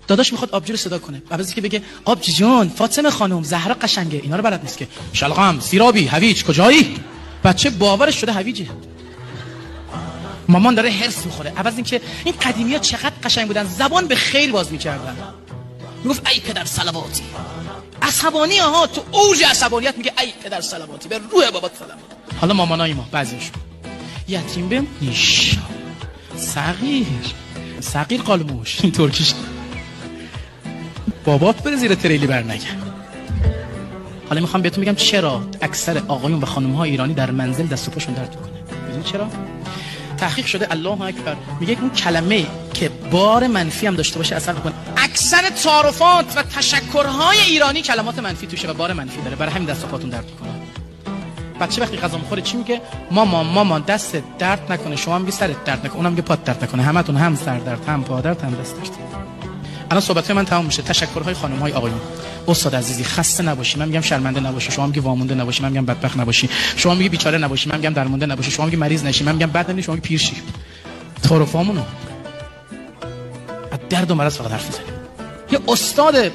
داداش میخواد آبجی رو صدا کنه، بعد از اینکه بگه آبجی جون، فاطمه خانم، زهرا قشنگه، اینا رو بلد نیست که. شلغم، سیرابی، هویج، کجایی؟ بچه باورش شده هویجه. مامان داره هرس میخوره. عوض اینکه این قدیمی‌ها چقدر قشنگ بودن، زبان به خیر باز میکردن. میگفت ای پدر صلواتی. عصبانی ها تو اوج عصبانیت میگه ای پدر صلواتی، به روح بابات سلام. حالا مامانای ما بعضیشون یتیم بم نیش صغیر قالموش، این ترکیش بابات بره زیر تریلی بر نگه. حالا میخوام بهتون بگم چرا اکثر آقایون و خانم‌های ایرانی در منزل دست و پاشون درد میکنه. ببین چرا؟ تحقیق شده الله اکبر میگه اون کلمه که بار منفی هم داشته باشه اثر میکنه. اکثر تعارفات و تشکرهای ایرانی کلمات منفی توشه و بار منفی داره، برای همین دست و پاتون درد میکنه. بچه وقتی غذا میخوره چی میگه؟ مامان دستت درد نکنه، شما هم میگی سرت درد نکنه، اونم میگه پات درد نکنه، همتون هم سر درد، هم پا درد، هم دست درد. الان صحبت من تمام میشه. تشکرهای خانم‌های آقایون. استاد عزیزی خسته نباشی، من میگم شرمنده نباشی، شما میگی وامونده نباشی، من میگم بدبخت نباشی، شما میگی بیچاره نباشی، من میگم درمونده نباشی، شما میگی مریض نشی، من میگم بد نباشی، شما میگی پیر شی. تعارفامونو از درد و مرض فقط حرف میزنیم. یه استاد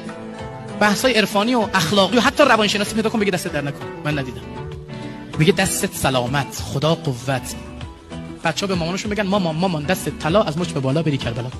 بحث‌های عرفانی و اخلاقی و حتی روانشناسی پیدا کن بگه دست درد نکن، من ندیدم. میگه دستت سلامت، خدا قوت. بچه‌ها به مامانشون میگن مامان دستت طلا، از مچ به بالا بری کربلا.